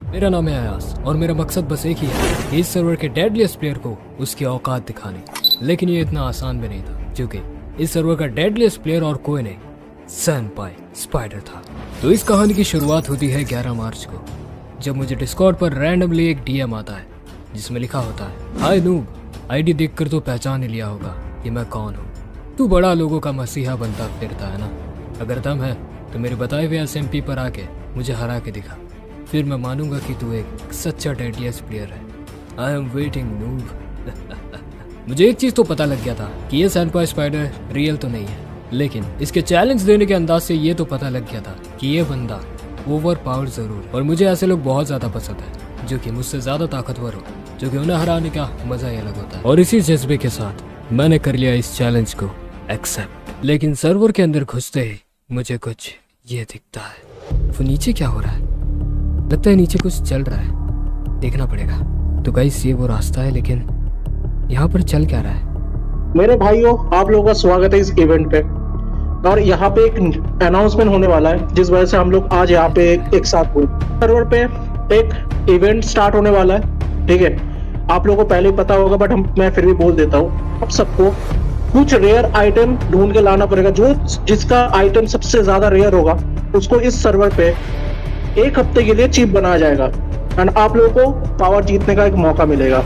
मेरा नाम है अयास और मेरा मकसद बस एक ही है कि इस सर्वर के डेडलीस्ट प्लेयर को उसकी औकात दिखानी। लेकिन ये इतना आसान भी नहीं था, क्योंकि इस सर्वर का डेडलीस्ट प्लेयर और कोई नहीं, सैनपाई स्पाइडर था। तो इस कहानी की शुरुआत होती है 11 मार्च को, जब मुझे डिस्कॉर्ड पर रैंडमली एक डीएम आता है जिसमें लिखा होता है, हाय नूब, आईडी देखकर तो पहचान ही लिया होगा कि मैं कौन हूँ। तू बड़ा लोगों का मसीहा बनता फिरता है ना, अगर दम है तो मेरे बताए हुए SMP पर आके मुझे हरा के दिखा, फिर मैं मानूंगा कि तू एक सच्चा डेडलीस्ट प्लेयर है। I am waiting noob. मुझे एक चीज तो पता लग गया था कि ये सैनपाई स्पाइडर रियल तो नहीं है, लेकिन इसके चैलेंज देने के अंदाज से ये तो पता लग गया था कि ये बंदा ओवर पावर जरूर। और मुझे ऐसे लोग बहुत ज्यादा पसंद है जो कि मुझसे ज्यादा ताकतवर हो, जो कि उन्हें हराने का मजा ही अलग होता है। और इसी जज्बे के साथ मैंने कर लिया इस चैलेंज को एक्सेप्ट। लेकिन सर्वर के अंदर घुसते ही मुझे कुछ ये दिखता है। वो नीचे क्या हो रहा है? लगता है नीचे कुछ चल रहा है, देखना पड़ेगा। तो गाइस ये वो रास्ता है, लेकिन यहाँ पर चल क्या रहा है? मेरे भाइयों, आप लोगों का स्वागत है इस इवेंट पे। और यहाँ पे एक अनाउंसमेंट होने वाला है जिस वजह से हम लोग आज यहाँ पे एक साथ हुए। सर्वर पे एक इवेंट स्टार्ट होने वाला है, ठीक है। आप लोगों को पहले ही पता होगा, बट मैं फिर भी बोल देता हूँ। आप सबको कुछ रेयर आइटम ढूंढ के लाना पड़ेगा। जो जिसका आइटम सबसे ज्यादा रेयर होगा उसको इस सर्वर पे एक हफ्ते के लिए चीफ बनाया जाएगा एंड आप लोगों को पावर जीतने का एक मौका मिलेगा।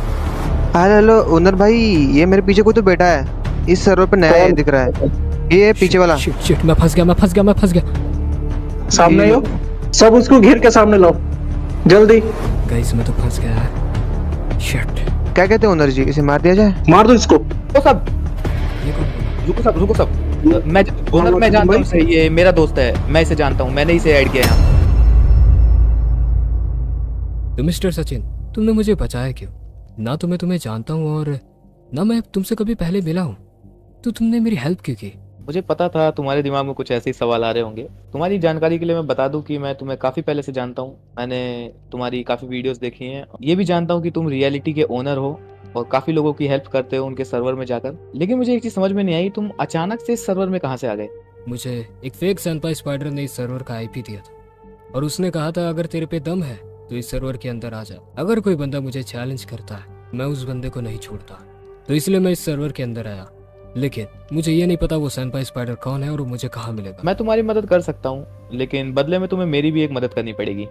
हेलो ओनर भाई, ये मेरे पीछे कोई तो बैठा है इस सर्वर पे, नया दिख रहा है। ये पीछे वाला। शिट, मैं फंस गया। सामने हो, सब उसको घेर के सामने लाओ जल्दी। गाइस मैं तो फंस गया यार। शिट। क्या कहते हैं ओनर जी, इसे मार दिया जाए? मार दो इसको। तो सब रुको सब। मैं ओनर, मैं जानता हूँ सही, ये मेरा दोस्त है, मैं इसे जानता हूँ, मैंने इसे ऐड किया है। तो मिस्टर सचिन, तुमने मुझे बचाया क्यों? ना तो मैं तुम्हें जानता हूँ और ना मैं तुमसे कभी पहले मिला हूँ, तो तुमने मेरी हेल्प क्यों की? मुझे पता था तुम्हारे दिमाग में कुछ ऐसे ही सवाल आ रहे होंगे। तुम्हारी जानकारी के लिए मैं बता दूं कि मैं तुम्हें काफी पहले से जानता हूं। मैंने तुम्हारी काफी वीडियोस देखी हैं। ये भी जानता हूं कि तुम रियलिटी के ओनर हो और काफी लोगों की हेल्प करते हो उनके सर्वर में जाकर। लेकिन मुझे एक चीज समझ में नहीं आई, तुम अचानक से इस सर्वर में कहाँ से आ गए? मुझे एक फेक सैनपाई स्पाइडर ने इस सर्वर का IP दिया था और उसने कहा था अगर तेरे पे दम है तो इस सर्वर के अंदर आ जा। अगर कोई बंदा मुझे चैलेंज करता है मैं उस बंदे को नहीं छोड़ता, तो इसलिए मैं इस सर्वर के अंदर आया। लेकिन मुझे ये नहीं पता वो सैनपाई स्पाइडर कौन है और वो मुझे कहाँ मिलेगा। मैं तुम्हारी मदद कर सकता हूँ, लेकिन बदले में तुम्हें मेरी भी एक मदद करनी पड़ेगी।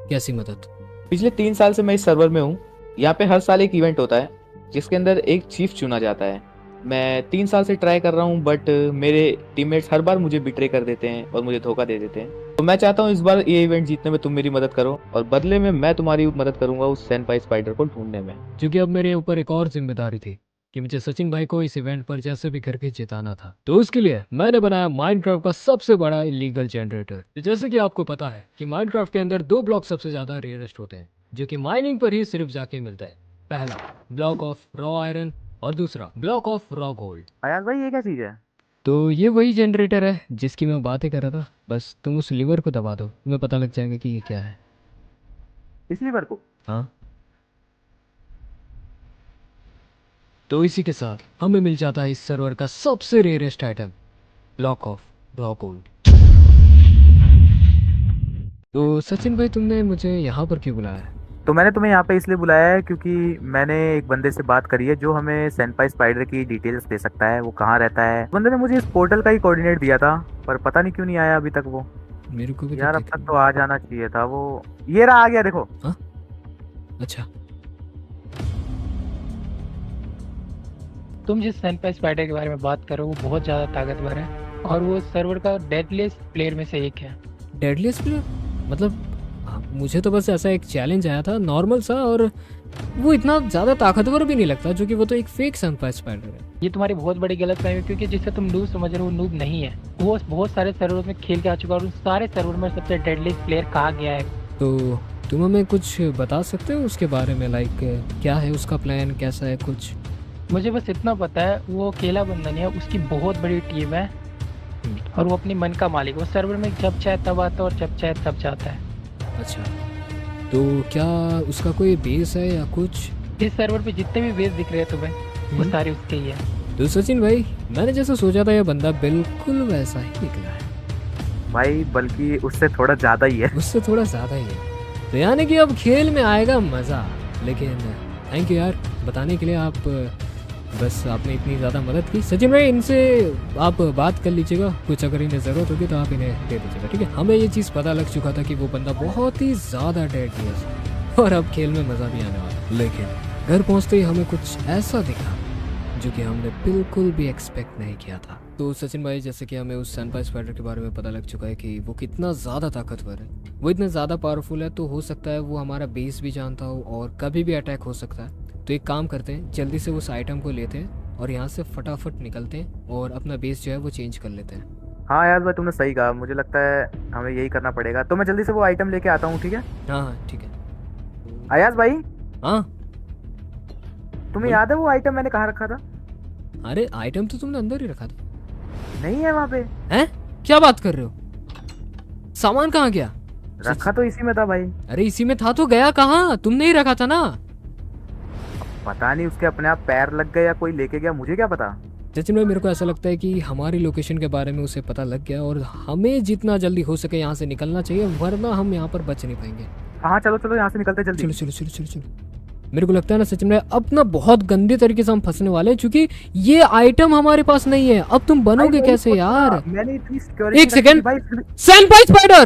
कैसी मदद? पिछले 3 साल से मैं इस सर्वर में हूँ। यहाँ पे हर साल एक इवेंट होता है जिसके अंदर एक चीफ चुना जाता है। मैं 3 साल से ट्राई कर रहा हूँ, बट मेरे टीममेट्स हर बार मुझे बिट्रे कर देते हैं और मुझे धोखा दे देते हैं। तो मैं चाहता हूँ इस बार ये इवेंट जीतने में तुम मेरी मदद करो और बदले में मैं तुम्हारी मदद करूंगा उस सैनपाई स्पाइडर को ढूंढने में। क्योंकि अब मेरे ऊपर एक और जिम्मेदारी थी कि मुझे सचिन भाई को इस इवेंट पर जैसे भी करके जिताना था। तो उसके लिए मैंने बनाया माइनक्राफ्ट का सबसे बड़ा इलीगल जनरेटर। तो जैसे कि आपको पता है कि माइनक्राफ्ट के अंदर 2 ब्लॉक सबसे ज्यादा रेयरेस्ट होते हैं, जो कि माइनिंग पर ही सिर्फ जाके मिलता है। पहला ब्लॉक ऑफ रॉ आयरन और दूसरा block of raw gold. Ayaz भाई, ये क्या चीज है? तो ये वही जनरेटर है जिसकी मैं बातें कर रहा था। बस तुम उस लीवर को दबा दो, तुम्हें पता लग जाएगा कि ये क्या है। इस लीवर को? हाँ। तो इसी के साथ हमें मिल जाता है इस सर्वर का सबसे rarest item, block of raw gold. तो सचिन भाई, तुमने मुझे यहाँ पर क्यों बुलाया है? तो मैंने तुम्हें यहाँ पे इसलिए बुलाया है क्योंकि मैंने एक बंदे से बात करी है जो हमें सैनपाई स्पाइडर की डिटेल्स दे सकता है, वो कहाँ रहता है। बंदे ने मुझे इस पोर्टल का ही कोऑर्डिनेट दिया था, पर पता नहीं क्यों नहीं आया अभी तक वो। मेरे को भी यार अब तक तो आ जाना चाहिए था वो। ये रहा, आ गया, देखो। हाँ? अच्छा। तुम जिस सैनपाई स्पाइडर के बारे में बात कर रहे हो वो बहुत ज़्यादा ताकतवर है और वो सर्वर का डेडलीस्ट प्लेयर में से एक है। डेडलीस्ट प्लेयर मतलब? मुझे तो बस ऐसा एक चैलेंज आया था नॉर्मल सा, और वो इतना ज़्यादा ताकतवर भी नहीं लगता, जो कि वो तो एक फेक सैनपाई स्पाइडर है। ये तुम्हारी बहुत बड़ी गलतफहमी है, क्योंकि जिसे तुम नूब समझ रहे हो वो नूब नहीं है। वो बहुत सारे सर्वर में खेल के आ चुका है और उन सारे सर्वर में सबसे डेडलीस्ट प्लेयर कहा गया है। तो तुम हमें कुछ बता सकते हो उसके बारे में? लाइक क्या है उसका प्लान, कैसा है कुछ? मुझे बस इतना पता है, वो अकेला बंदा नहीं है, उसकी बहुत बड़ी टीम है और वो अपनी मन का मालिक। वो सर्वर में जब चाहे तब आता है और जब चाहे तब जाता है। अच्छा, तो क्या उसका कोई बेस है या कुछ? इस सर्वर पे जितने भी बेस दिख रहे हैं तुम्हें वो सारे उसके ही है। तो सचिन भाई, मैंने जैसा सोचा था ये बंदा बिल्कुल वैसा ही निकला है भाई, बल्कि उससे थोड़ा ज्यादा ही है। उससे थोड़ा ज्यादा ही है। तो यानी कि अब खेल में आएगा मजा। लेकिन थैंक यू यार बताने के लिए, आप बस आपने इतनी ज़्यादा मदद की। सचिन भाई इनसे आप बात कर लीजिएगा, कुछ अगर इन्हें ज़रूरत होगी तो आप इन्हें दे दीजिएगा, ठीक है। हमें ये चीज़ पता लग चुका था कि वो बंदा बहुत ही ज़्यादा डेडली है और अब खेल में मज़ा भी आने वाला। लेकिन घर पहुँचते ही हमें कुछ ऐसा दिखा जो कि हमने बिल्कुल भी एक्सपेक्ट नहीं किया था। तो सचिन भाई जैसे कि हमें उस सैनपाई स्पाइडर के बारे में पता लग चुका है कि वो कितना ज़्यादा ताकतवर है, वो इतना ज़्यादा पावरफुल है, तो हो सकता है वो हमारा बेस भी जानता हो और कभी भी अटैक हो सकता है। तो एक काम करते हैं, जल्दी से उस आइटम को लेते हैं और यहाँ से फटाफट निकलते हैं और अपना बेस जो है वो चेंज कर लेते हैं। हाँ यार भाई तुमने सही कहा, मुझे लगता है हमें यही करना पड़ेगा। तो मैं जल्दी से वो आइटम लेके आता हूँ, ठीक है। हाँ ठीक है। अयाज भाई हाँ तुम्हें याद है वो आइटम मैंने कहाँ रखा था? अरे आइटम तो तुमने अंदर ही रखा था। नहीं है वहाँ पे। हैं? क्या बात कर रहे हो? सामान कहाँ गया? रखा तो इसी में था भाई। अरे इसी में था तो गया कहाँ? तुमने ही रखा था ना। पता नहीं उसके अपने आप पैर लग गए या कोई लेके गया, मुझे क्या पता। सचिन भाई मेरे को ऐसा लगता है कि हमारी लोकेशन के बारे में उसे पता लग गया और हमें जितना जल्दी हो सके यहाँ से निकलना चाहिए, वरना हम यहाँ पर बच नहीं पाएंगे। हाँ चलो चलो यहाँ से निकलते जल्दी। चलो चलो चलो चलो चलो। मेरे को लगता है ना सचिन भाई अब ना बहुत गंदे तरीके से हम फंसने वाले हैं, क्योंकि ये आइटम हमारे पास नहीं है। अब तुम बनोगे कैसे यार? मैंने इतनी सिक्योरिटी एक सेकंड, सैनपाई स्पाइडर